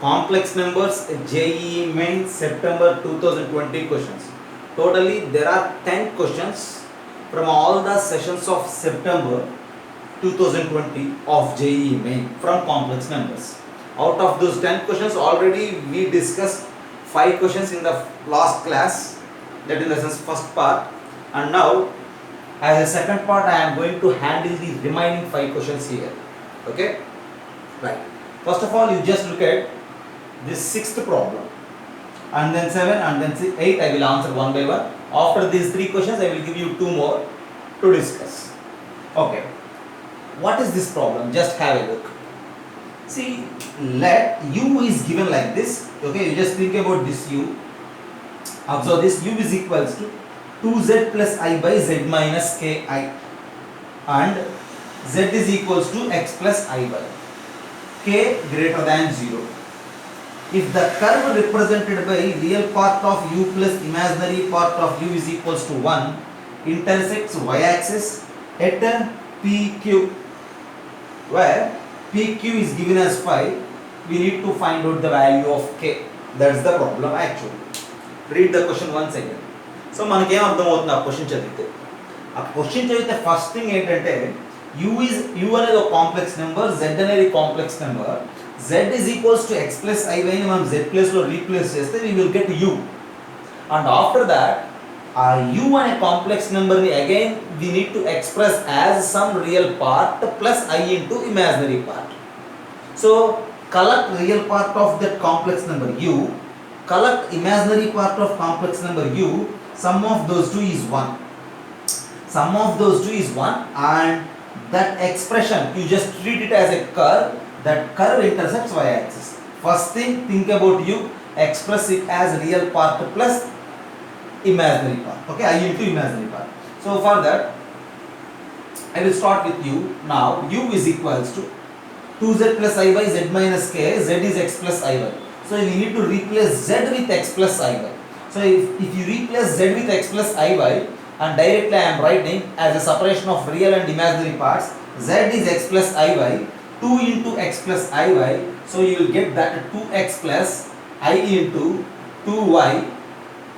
complex numbers JEE Main September 2020 questions. Totally there are 10 questions from all the sessions of September 2020 of JEE Main from complex numbers. Out of those 10 questions, already we discussed 5 questions in the last class, that is the sense first part, and now as a second part I am going to handle the remaining 5 questions here. Okay, right. First of all, you just look at this sixth problem, and then 7 and then 8 I will answer one by one. After these 3 questions I will give you 2 more to discuss. Okay, what is this problem? Just have a look. See, let u is given like this. Okay, you just think about this u. Observe this, u is equals to 2z plus I by z minus ki, and z is equals to x plus I by k greater than 0. If the curve represented by real part of u plus imaginary part of u is equals to 1 intersects y-axis at PQ, where PQ is given as 5, we need to find out the value of k. That's the problem actually. Read the question once again. So మనకి ఏం అర్థం అవుతుంది ఆ question చదివితే? ఆ question చదివితే first thing ఏంటంటే u అనేది ఒక కాంప్లెక్స్ నెంబర్, z అనేది complex number. z is equals to x plus I ని మనం z ప్లేస్ లో రీప్లేస్ చేస్తే we will get u. And after that ఆ u అనే కాంప్లెక్స్ నెంబర్ ని again we need to express as some real part plus I into imaginary part. So collect real part of that complex number u, collect imaginary part of complex number u, sum of those two is 1. Sum of those two is 1, and that expression you just treat it as a curve. That curve intersects y-axis. First thing, think about u, express it as real part plus imaginary part. Okay, I into imaginary part. So for that I will start with u. Now u is equals to 2z plus I by z minus k. Z is x plus I by. So we need to replace z with x plus I by. So if you replace z with x plus I by, and directly I am writing as a separation of real and imaginary parts, z is x plus I by 2 into x plus I by. So you will get that 2x plus I into 2y.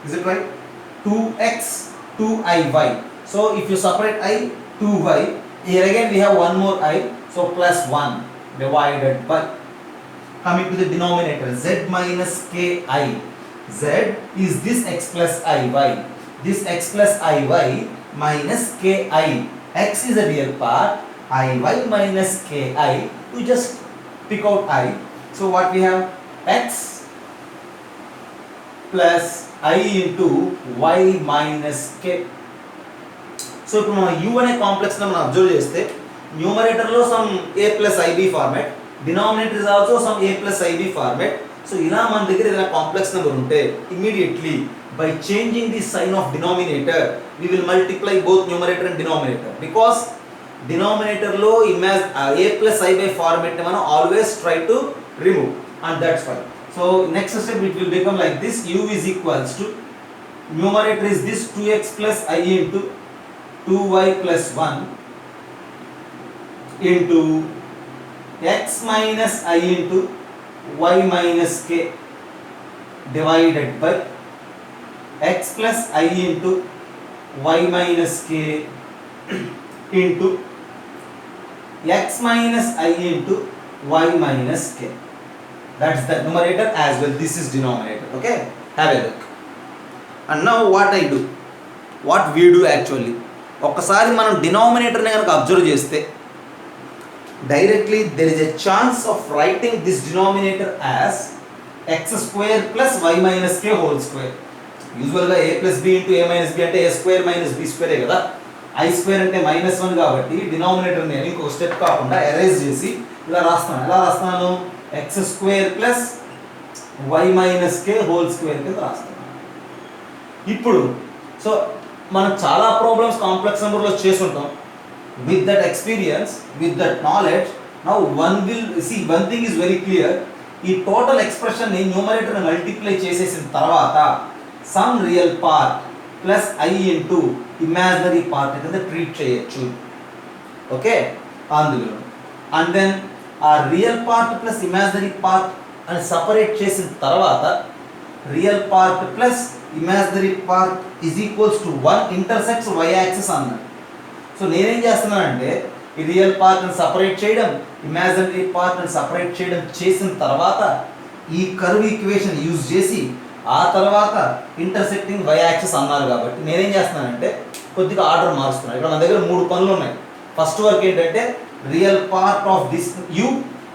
Is it right? 2x 2iy. So if you separate I, 2y. Here again we have one more I. So plus 1 divided by, coming to the denominator, z minus ki. Z is this x plus iy. This x plus iy minus ki. X is a real part. Iy minus ki. We just pick out I. So what we have? X plus I into y minus k. So ఇప్పుడు మనం u అనే complex number observe చేస్తే numerator లో some a plus ib format, denominator is also some a plus ib format. So ఇలా మన దగ్గర ఏదైనా complex number ఉంటే immediately by changing the sign of denominator we will multiply both numerator and denominator, because denominator లో a plus i by format ని మనం always try to remove, and that's fine. So next step it will become like this. U is equals to, numerator is this 2x plus I into 2y plus 1 into x minus I into y minus k divided by x plus I into y minus k into x minus I into y minus k. That's the numerator as well. This is denominator. Okay, have a look. And now what I do, what we do actually, ఒక్కసారి మనం డినామినేటర్ని కనుక observe చేస్తే directly there is a chance of writing this denominator as x square plus y minus k whole square. యూజువల్గా a plus b into a minus b అంటే a square minus b స్క్వేరే కదా. I square అంటే minus 1 కాబట్టి denominator నేను ఇంకొక step కాకుండా erase చేసి ఇలా రాస్తాను. ఎలా రాస్తాను? X square plus y minus k whole square కింద రాస్తాను. ఇప్పుడు సో మనం చాలా ప్రాబ్లమ్స్ కాంప్లెక్స్ నెంబర్లో చేసుంటాం. With that experience, with that knowledge, now one thing is very clear. ఈ టోటల్ ఎక్స్ప్రెషన్ని న్యూమరేటర్ని మల్టిప్లై చేసేసిన తర్వాత sum real part plus i into imaginary part కింద ట్రీట్ చేయొచ్చు. ఓకే, అందులో అండ్ దెన్ ఆ real part plus imaginary part అని సపరేట్ చేసిన తర్వాత real part plus imaginary part is equals to 1 intersects y axis అన్నాడు. సో నేనేం చేస్తున్నానంటే ఈ రియల్ పార్ట్ని సపరేట్ చేయడం, ఇమాజినరీ పార్ట్ని సపరేట్ చేయడం చేసిన తర్వాత ఈ కర్వ్ ఈక్వేషన్ యూజ్ చేసి ఆ తర్వాత ఇంటర్సెక్టింగ్ వై యాక్సిస్ అన్నారు కాబట్టి నేనేం చేస్తున్నానంటే కొద్దిగా ఆర్డర్ మారుస్తున్నాను. ఇక్కడ మన దగ్గర 3 పనులు ఉన్నాయి. ఫస్ట్ వర్క్ ఏంటంటే real part of this u,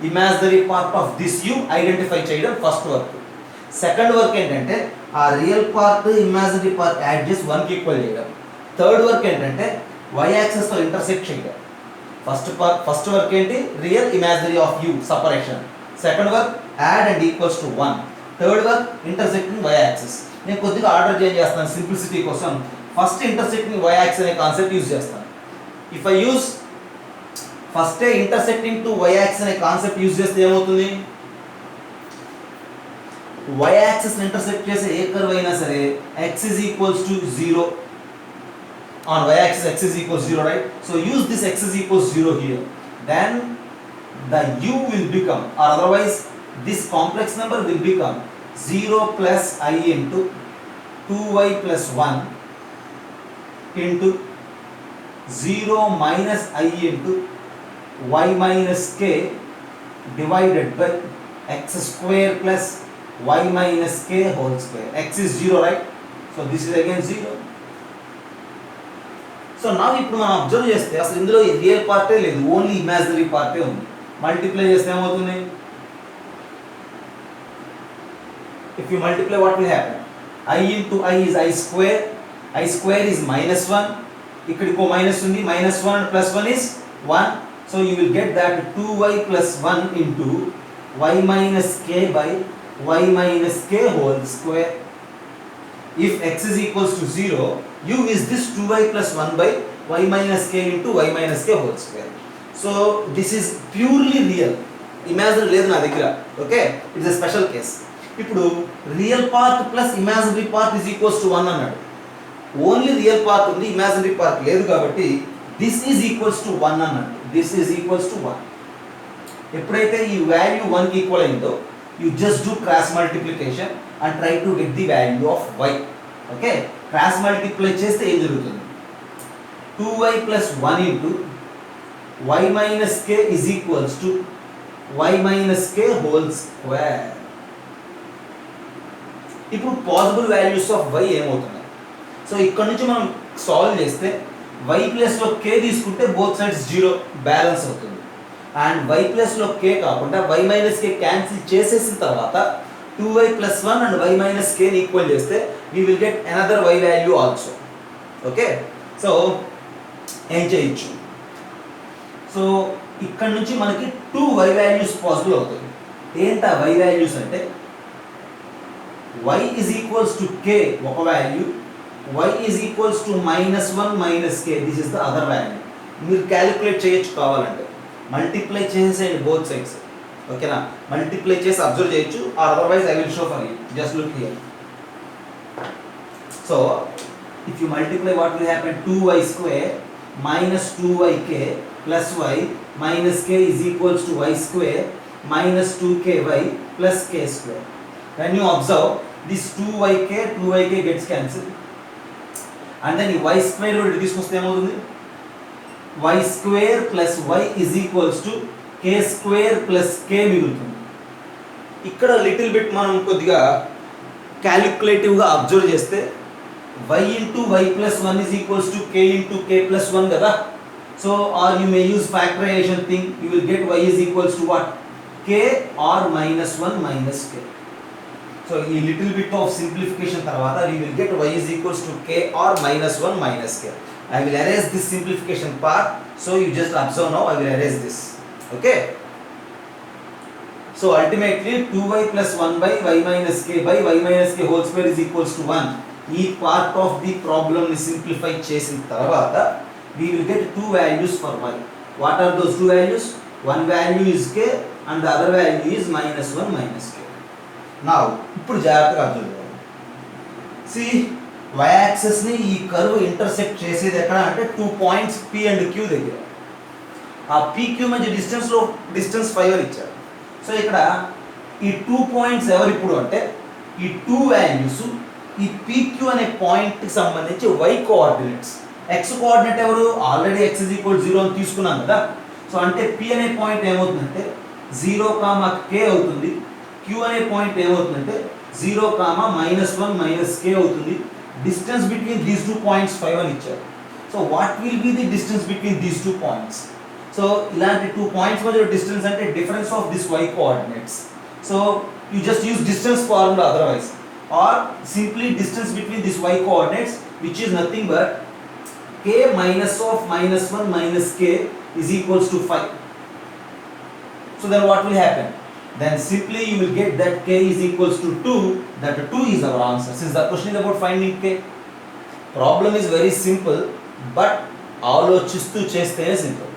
imaginary part of this u identify చేయడం ఫస్ట్ వర్క్. సెకండ్ వర్క్ ఏంటంటే ఆ real part imaginary part add చేసి 1కి ఈక్వల్ చేయడం. థర్డ్ వర్క్ ఏంటంటే వై యాక్సిస్తో ఇంటర్సెక్ట్ చేయడం. ఫస్ట్ వర్క్ ఏంటి, real imaginary of u separation. Second work add and equals to 1. Third work intersecting y axis. నేను కొద్దిగా ఆర్డర్ చేంజ్ చేస్తాను సింప్లిసిటీ కోసం. ఫస్ట్ ఇంటర్సెక్టింగ్ వై యాక్సిస్ అనే కాన్సెప్ట్ యూజ్ చేస్తాను. ఇఫ్ ఐ యూజ్ ఫస్టే intersecting to why axis అనే concept use చేస్తే ఏమవుతుంది, వై యాక్సిస్ ఇంటర్సెక్ట్ చేసే ఏ కర్వ్ అయినా సరే x is equals to 0 on y axis, x is equals 0, right? So use this x is equals 0 here, then the u will become, or otherwise this complex number will become 0 plus I into 2y plus 1 into 0 minus I into y minus k divided by x square plus y minus k whole square. X is 0, right? So this is again 0. So నా ఇప్పుడు మనం observe చేస్తే అసలు ఇందులో real పార్టే లేదు, only imaginary పార్టే ఉంది. Multiply చేస్తే ఏమవుతుంది, if you multiply what will happen, I into I is I square is -1, ఇక్కడ ఇంకో మైనస్ ఉంది, -1 plus 1 is 1. So you will get that 2y plus 1 into y minus k by y minus k whole square. If x is equals to 0, u is this 2y plus 1 by y minus k into y minus k whole square. So this is purely real. Imaginary లేదు నా దగ్గర, okay, it's a special case. ఇప్పుడు real part plus imaginary part is equals to 1 అన్నాడు. Only real part ఉంది, imaginary part లేదు కాబట్టి this is equals to 1 అన్నాడు. This is equals to 1. ఎప్పుడైతే ఈ వాల్యూ 1కి ఈక్వల్ అయిందో you just do cross multiplication and try to get the value of y. Okay, cross multiply చేస్తే ఏం జరుగుతుంది, 2y plus 1 into y minus k is equals to y minus k whole square. ఇప్పుడు possible values of y ఏమవుతున్నాయి, so ఇక్కడ నుంచి మనం solve చేస్తే y ప్లస్లో k తీసుకుంటే బోత్ సైడ్స్ 0 బ్యాలెన్స్ అవుతుంది. అండ్ y ప్లస్లో k కాకుండా y మైనస్ k క్యాన్సిల్ చేసేసిన తర్వాత 2y plus 1 and y minus k ని ఈక్వల్ చేస్తే we will get another y value also. Okay, so ఏం చేయొచ్చు, సో ఇక్కడ నుంచి మనకి 2 y values పాసిబుల్ అవుతుంది. ఏంటి ఆ y values అంటే y is equals to k ఒక value, y is equals to -1 minus k, this is the other value. మీరు క్యాలిక్యులేట్ చేయొచ్చు కావాలంటే, మల్టిప్లై చేసేయండి బోత్ సైడ్స్, ఓకేనా, మల్టిప్లై చేసి అబ్జర్వ్ చేయొచ్చు, or otherwise I will show for you, just look here. So if you multiply what will happen, 2y square minus 2yk plus y minus k is equals to y square minus 2ky plus k square. When you observe this 2yk gets cancelled and then y square will తీసుకొస్తే ఏమవుతుంది, y square plus y is equals to k square plus k మిగులుతుంది. ఇక్కడ little bit మనం కొద్దిగా క్యాలిక్యులేటివ్గా observe చేస్తే y into y plus 1 is equals to k into k plus 1 కదా. So or you may use factorization thing, you will get y is equals to what, k or -1 minus k. So ఈ little bit of simplification తర్వాత we will get y is equals to k or -1 minus k. I will erase this simplification part, so you just observe now, I will erase this. Okay, so ultimately 2y plus 1 by y minus k by y minus k whole square is equals to 1. ఈ part of the problem ని simplify చేసిన తర్వాత we will get two values for y. What are those two values? One value is k and the other value is -1 minus k. Now ఇప్పుడు జాగ్రత్తగా observe చేయండి. See, y axis ని ఈ curve intersect చేసేది ఎక్కడ అంటే 2 పాయింట్స్ p అండ్ q దగ్గర. ఆ p q మధ్య డిస్టెన్స్ 5 ఇచ్చారు. సో ఇక్కడ ఈ 2 పాయింట్స్ ఎవరు ఇప్పుడు అంటే ఈ 2 వాల్యూస్ ఈ PQ అనే పాయింట్కి సంబంధించి y కోఆర్డినేట్స్. x కోఆర్డినేట్ ఎవరు ఆల్రెడీ x 0 అని తీసుకున్నాం కదా. సో అంటే P అనే పాయింట్ ఏమవుతుందంటే 0, k అవుతుంది. Q అనే పాయింట్ ఏమవుతుందంటే 0, -1 k అవుతుంది. డిస్టెన్స్ బిట్వీన్ దీస్ 2 పాయింట్స్ 5 అని ఇచ్చారు. So what will be the distance between these 2 points? So ఇలాంటి 2 పాయింట్స్ మధ్య డిస్టెన్స్ అంటే difference of this y coordinates. So you just use distance formula otherwise, or simply distance between this y coordinates, which is nothing but k minus of -1 k is equals to 5. So then what will happen? Then simply you will get that k is equals to 2. That 2 is our answer. Since the question is about finding k, problem is very simple, but ఆలోచిస్తూ చేస్తేనే simple.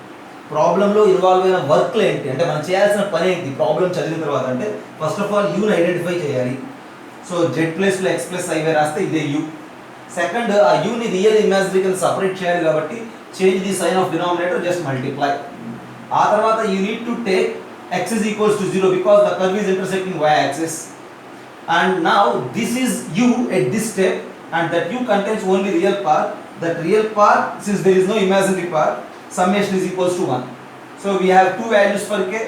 ప్రాబ్లంలో involve అయిన వర్క్లు ఏంటి అంటే మనం చేయాల్సిన పని ఏంటి ప్రాబ్లం చదివిన తర్వాత అంటే ఫస్ట్ ఆఫ్ ఆల్ యూని ఐడెంటిఫై చేయాలి. సో z ప్లేస్లో x ప్లస్ ఐ రాస్తే ఇదే u. సెకండ్ ఆ యూని రియల్ ఇమాజినరీ కింద సపరేట్ చేయాలి కాబట్టి change the sign of denominator, just multiply. ఆ తర్వాత you need to take x is equals to 0 because the curve is intersecting y axis, and now this is u at this step and that u contains only real part. That real part, since there is no imaginary part, summation is equals to 1. So we have two values for k,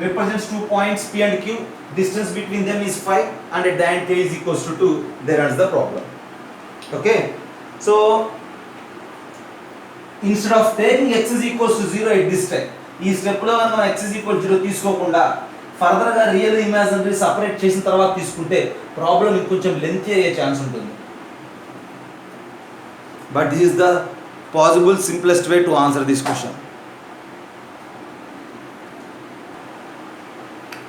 represents 2 points P and Q. Distance between them is 5 and at the end k is equals to 2. There ends the problem. Okay, so instead of taking x is equals to 0 at this step, ఈ స్టెప్లో మనం x is equal to 0 తీసుకోకుండా ఫర్దర్గా real imaginary separate చేసిన తర్వాత తీసుకుంటే problem ఇంకొంచెం lengthy అయ్యే ఛాన్స్ ఉంటుంది. But this is the possible simplest way to answer this question.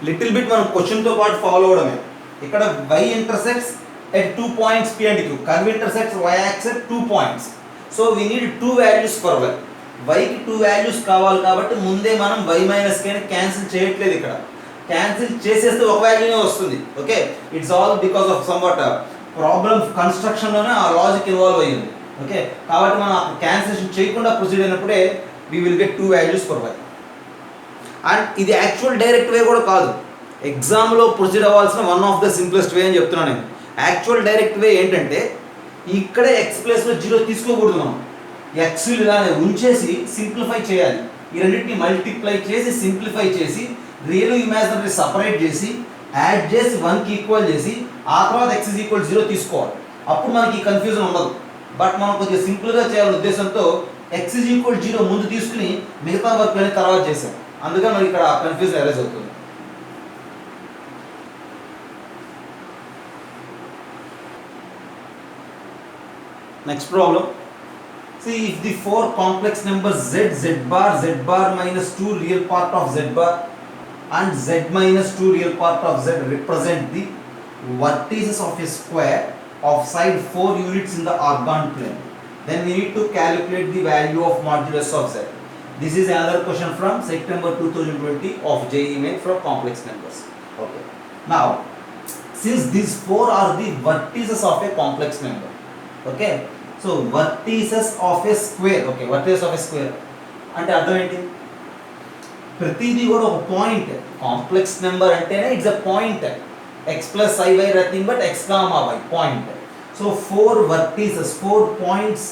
Little bit మనం క్వశ్చన్తో పాటు ఫాలో అవడమే. ఇక్కడ y intersects at 2 points P and Q, curve intersects y axis at 2 points. So we need 2 values for y. వైకి 2 values కావాలి కాబట్టి ముందే మనం y minus k ని cancel చేయట్లేదు. ఇక్కడ క్యాన్సిల్ చేసేస్తే ఒక వాల్యూనే వస్తుంది. Okay, it's all because of some what problem కన్స్ట్రక్షన్లోనే ఆ లాజిక్ ఇన్వాల్వ్ అయ్యింది. ఓకే, కాబట్టి మనం క్యాన్సిలేషన్ చేయకుండా ప్రొసీడ్ అయినప్పుడే we will get 2 values for y. And ఇది యాక్చువల్ డైరెక్ట్ వే కూడా కాదు, ఎగ్జామ్లో ప్రొసీడ్ అవ్వాల్సిన one of the simplest way అని చెప్తున్నాను నేను. యాక్చువల్ డైరెక్ట్ వే ఏంటంటే ఇక్కడే x ప్లేస్లో 0 తీసుకోకూడదు. మనం x ఇలానే ఉంచేసి సింప్లిఫై చేయాలి. ఈ రెండింటిని మల్టిప్లై చేసి సింప్లిఫై చేసి రియల్ ఇమాజినరీ సపరేట్ చేసి యాడ్ చేసి 1కి ఈక్వల్ చేసి ఆ తర్వాత x is equal to 0 తీసుకోవాలి. అప్పుడు మనకి కన్ఫ్యూజన్ ఉండదు. బట్ మనం కొద్దిగా సింపుల్గా చేయాలనే ఉద్దేశంతో x is equal to 0 ముందు తీసుకుని మిగతా వర్క్ అని తర్వాత చేసాం. అందుకని మనకి ఇక్కడ కన్ఫ్యూజన్ అరైజ్ అవుతుంది. Next problem. See, if the 4 complex numbers z bar minus 2 real part of z bar and z minus 2 real part of z represent the vertices of a square of side 4 units in the orgone plane, then we need to calculate the value of modulus of z. This is another question from September 2020 of JEE Main from complex numbers. Okay. Now, since these 4 are the vertices of a complex number, okay, so vertices of a square, okay, vertices of a square అంటే అర్థం ఏంటి? ప్రతిదీ కూడా ఒక point. Complex number అంటేనే it's a point. x plus i y nothing but x comma y point. So 4 vertices, 4 points,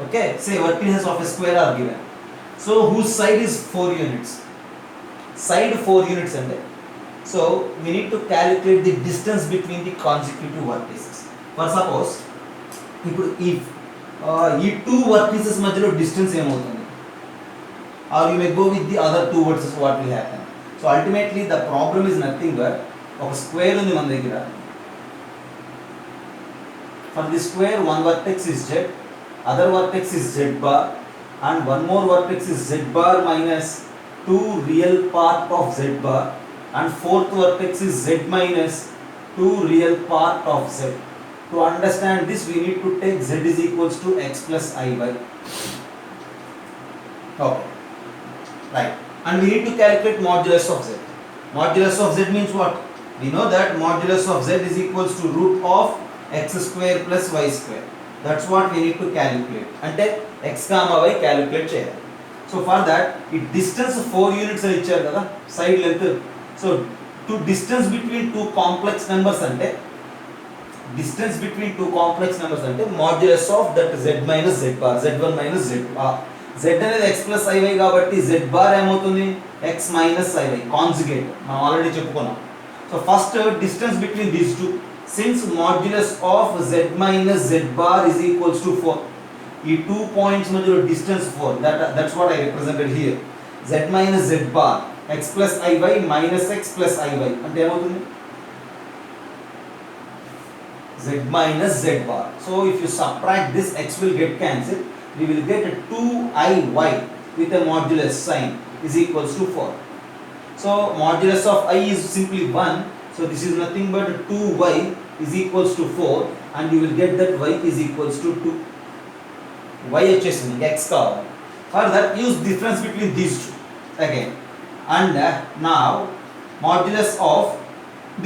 okay, say vertices of a square are given. So whose side is 4 units? Side 4 units అంటే so we need to calculate the distance between the consecutive vertices. For suppose ఇప్పుడు ఈ 2 vertices మధ్యలో distance ఏమవుతుంది? Or you may go with the other 2 vertices, what will happen? So ultimately the problem is nothing but ఒక square ఉంది మన దగ్గర. For the square one vertex is z, other vertex is z bar and one more vertex is z bar minus 2 real part of z bar and fourth vertex is z minus 2 real part of z. To understand this, we need to take z is equals to x plus i y. Okay, right. And we need to calculate modulus of z. Modulus of z means what? We know that modulus of z is equals to root of x square plus y square. That's what we need to calculate. Ante x comma y calculate cheyali. So for that, it distance 4 units అని ఇచ్చారు కదా, side length. So to distance between two complex numbers అంటే modulus of that z minus z bar z1 minus z bar z అనేది x plus iy కాబట్టి z bar ఏమవుతుంది x minus iy conjugate మనం already చెప్పుకున్నాం. So first distance between these two since modulus of z minus z bar is equals to 4 ఈ 2 points మధ్యలో distance 4 that's what I represented here z minus z bar x plus iy minus x plus iy అంటే ఏమవుతుంది z minus z bar. So if you subtract this, x will get cancelled. We will get a 2iy with a modulus sign is equals to 4. So modulus of I is simply 1. So this is nothing but 2y is equals to 4 and you will get that y is equals to 2. Y వచ్చేసింది x కావాలి. For that use difference between these two again. And now modulus of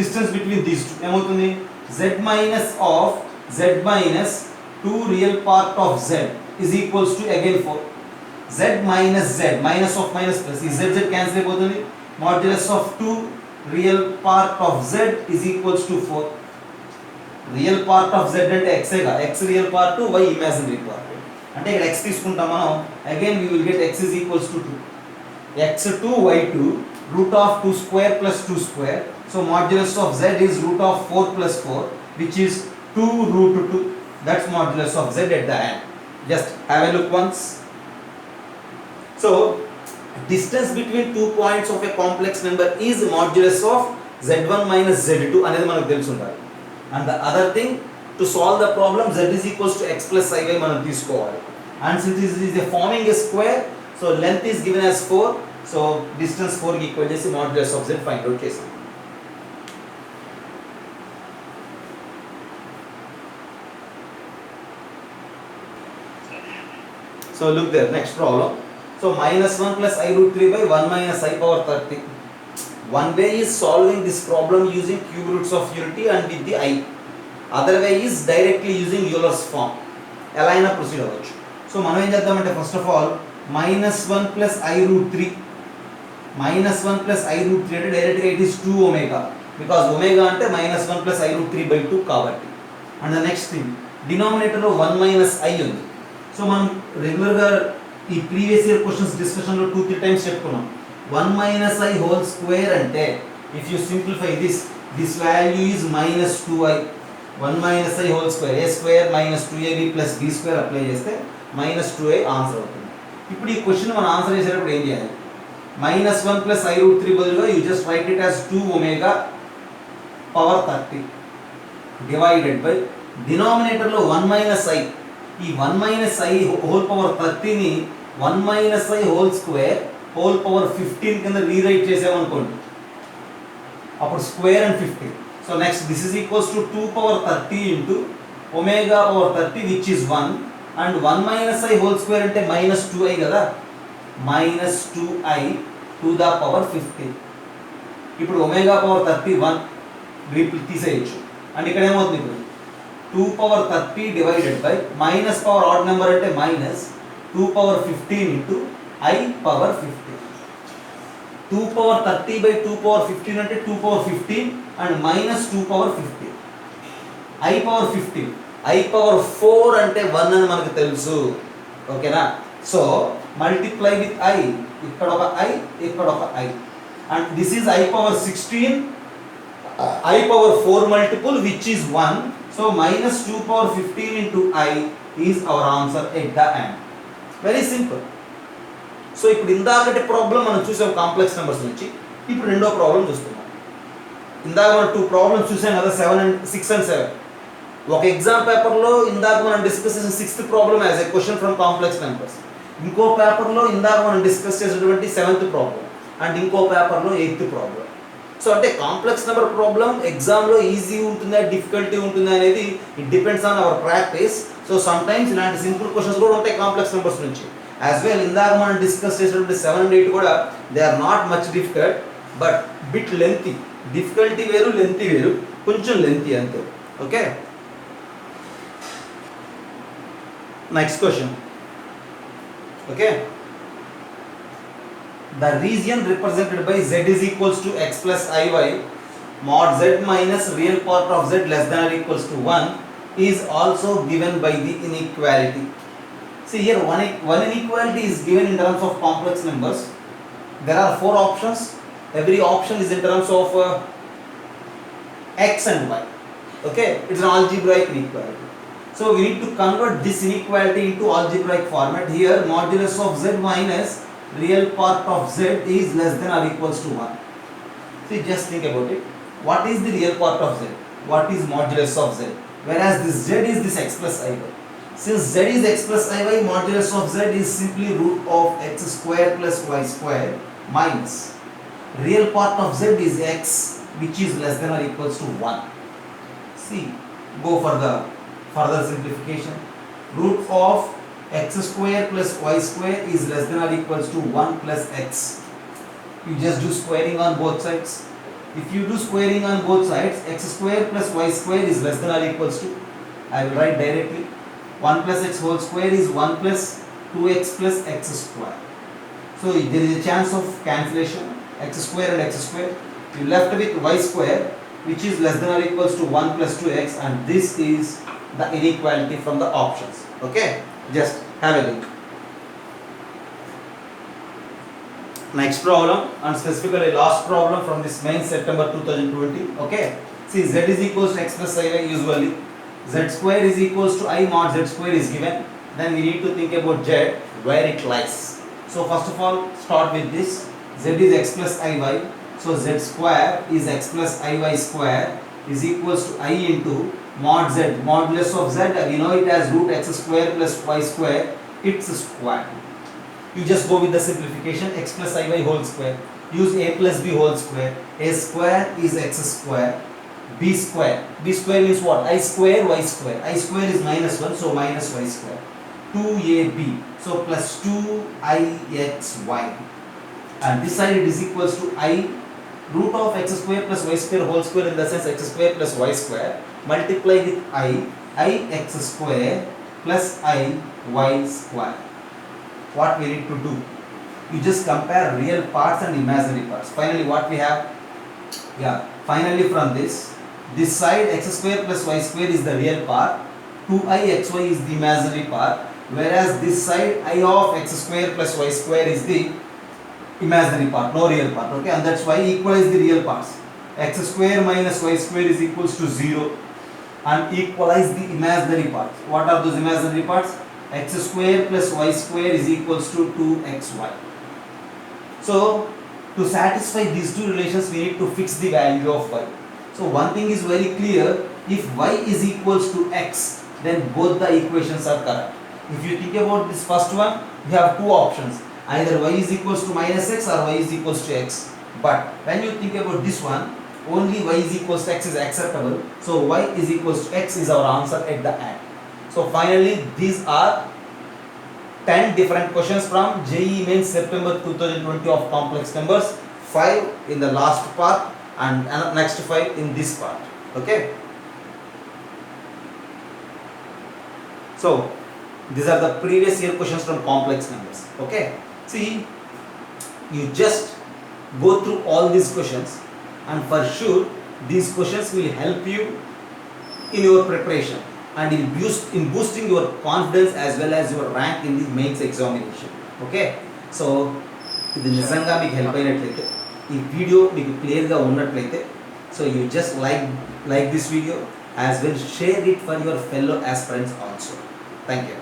distance between these two ఏమవుతుంది z minus of z minus 2 real part of z is equals to again 4 z minus z minus of minus plus is z cancel అయిపోతుంది modulus of 2 real part of z is equals to 4 real part of z అంటే x ఏగా x real part y imaginary part అంటే ఇక్కడ x తీసుకుంటాం మనం again we will get x is equals to 2 x2 y2 root of 2 square plus 2 square. So modulus of z is root of 4 plus 4 which is 2 root 2. That's modulus of z at the end. Just have a look once. So distance between 2 points of a complex number is modulus of z1 minus z2 అనేది మనకు తెలిసి ఉండాలి. And the other thing to solve the problem z is equals to x plus iy మనం తీసుకోవాలి. And since this is a forming a square, so length is given as 4. So distance 4 equal చేసి modulus of z find out చేసాం. So look there, next problem. So minus 1 plus I root 3 by 1 minus I power 30. One way is solving this problem using cube roots of unity and with the I. Other way is directly using Euler's form. ఎలా అయినా proceed అవ్వచ్చు. So మనం ఏం చేద్దామంటే first of all minus 1 plus I root 3 minus 1 plus I root 3 అంటే డైరెక్ట్గా it is 2 omega because omega అంటే minus 1 plus I root 3 by 2 కాబట్టి. అండ్ ద నెక్స్ట్ థింగ్ డినామినేటర్లో 1 minus I ఉంది. సో మనం రెగ్యులర్గా ఈ ప్రీవియస్ ఇయర్ క్వశ్చన్స్ డిస్కషన్లో 2-3 టైమ్స్ చెప్పుకున్నాం 1 minus I whole square అంటే if you simplify this value is minus 2i 1 minus I whole square a square minus 2ab plus b square apply చేస్తే minus 2i answer అవుతుంది. ఇప్పుడు ఈ question మనం answer చేసేటప్పుడు ఏం చేయాలి minus 1 plus I root 3 బదులుగా you just write it as 2 omega power 30 divided by డినామినేటర్లో 1 minus I ఈ 1 minus I whole power 30 ని 1 minus I whole square whole power 15 కింద రీరైట్ చేసామనుకోండి అప్పుడు square and 15. So next this is equals to 2 power 30 into omega power 30 which is 1 and 1 minus I whole square అంటే minus 2i కదా minus 2i to the power 15. ఇప్పుడు omega power 31 replace తీసేయచ్చు అండ్ ఇక్కడ ఏమవుతుంది ఇప్పుడు 2 power 30 divided by minus power odd number అంటే minus 2 power 15 into I power 15. 2 power 30 by 2 power 15 అంటే 2 power 15 and minus 2 power 15 I power 15 I power 4 అంటే 1 అని మనకు తెలుసు ఓకేనా. సో మల్టిప్లై విత్ I ఇక్కడ ఒక I ఇక్కడ ఒక I and this is I power 16 I power 4 multiple which is 1. So minus 2 power 15 into I is our answer at the end. Very simple. So ఇప్పుడు ఇందాకటి ప్రాబ్లం మనం చూసాం complex numbers నుంచి. ఇప్పుడు రెండో ప్రాబ్లం చూస్తున్నాం. ఇందాక మనం 2 ప్రాబ్లమ్స్ చూసాం కదా 7 and 6 and 7. ఒక ఎగ్జామ్ పేపర్లో ఇందాక మనం డిస్కస్ చేసిన 6th problem as a question from complex numbers, ఇంకో పేపర్లో ఇందాక మనం డిస్కస్ చేసినటువంటి 7th ప్రాబ్లం అండ్ ఇంకో పేపర్లో 8th ప్రాబ్లం. సో అంటే కాంప్లెక్స్ నెంబర్ ప్రాబ్లం ఎగ్జామ్లో ఈజీ ఉంటుందా డిఫికల్టీ ఉంటుందా అనేది it depends on our practice. So sometimes ఇలాంటి సింపుల్ క్వశ్చన్స్ కూడా ఉంటాయి కాంప్లెక్స్ నెంబర్స్ నుంచి యాజ్ వెల్. ఇందాక మనం డిస్కస్ చేసినటువంటి 7 and 8 కూడా they are not much difficult but bit lengthy. Difficulty వేరు లెంతీ వేరు, కొంచెం లెంతీ అంతే. Okay, next question. Okay, the region represented by z is equals to x plus iy mod z minus real part of z less than or equals to 1 is also given by the inequality. See here, one inequality is given in terms of complex numbers. There are 4 options. Every option is in terms of x and y. Okay, it's an algebraic inequality. So we need to convert this inequality into algebraic format. Here modulus of z minus real part of z is less than or equals to 1. See, just think about it. What is the real part of z? What is modulus of z? Whereas this z is this x plus iy. Since z is x plus iy, modulus of z is simply root of x square plus y square minus real part of z is x, which is less than or equals to 1. See, go for the further simplification. Root of x square plus y square is less than or equals to 1 plus x. You just do squaring on both sides. If you do squaring on both sides, x square plus y square is less than or equals to, I will write directly, 1 plus x whole square is 1 plus 2x plus x square. So there is a chance of cancellation, x square and x square. You left with y square, which is less than or equals to 1 plus 2x, and this is the inequality from the options. Okay, just have a look. Next problem, and specifically last problem from this main September 2020. Okay, see, z is equals to x plus iy. Usually z square is equals to I mod z square is given. Then we need to think about z, where it lies. So first of all, start with this. Z is x plus iy. So z square is x plus iy square is equals to I into mod z. Modulus of z, we know it as root x square plus y square, its square. You just go with the simplification, x plus iy whole square. Use a plus b whole square. A square is x square. B square. B square means what? I square y square. I square is minus 1, so minus y square. 2ab. So plus 2ixy. And this side it is equals to I root of x square plus y square whole square, in the sense x square plus y square, multiply with I x square plus I y square. What we need to do? You just compare real parts and imaginary parts. Finally what we have? Yeah, finally from this side x square plus y square is the real part, 2ixy is the imaginary part, whereas this side I of x square plus y square is the imaginary part, no real part. Okay, and that's why equalize the real parts. X square minus y square is equals to 0, and equalize the imaginary parts. What are those imaginary parts? X square plus y square is equals to 2xy. So to satisfy these two relations, we need to fix the value of y. So one thing is very clear: if y is equals to x, then both the equations are correct. If you think about this first one, you have two options: either y is equals to minus x or y is equals to x. But when you think about this one, only y is equals to x is acceptable. So y is equals to x is our answer at the end. So finally, these are 10 different questions from JEE Mains September 2020 of complex numbers. 5 in the last part and next 5 in this part. Okay. So these are the previous year questions from complex numbers. Okay. See, you just go through all these questions, and for sure these questions will help you in your preparation and in boosting your confidence as well as your rank in the mains examination. Okay, so ఇది నిజంగా మీకు help అయినట్లయితే, ఈ video మీకు క్లియర్గా ఉన్నట్లయితే, so you just like this video as well share it for your fellow aspirants also. Thank you.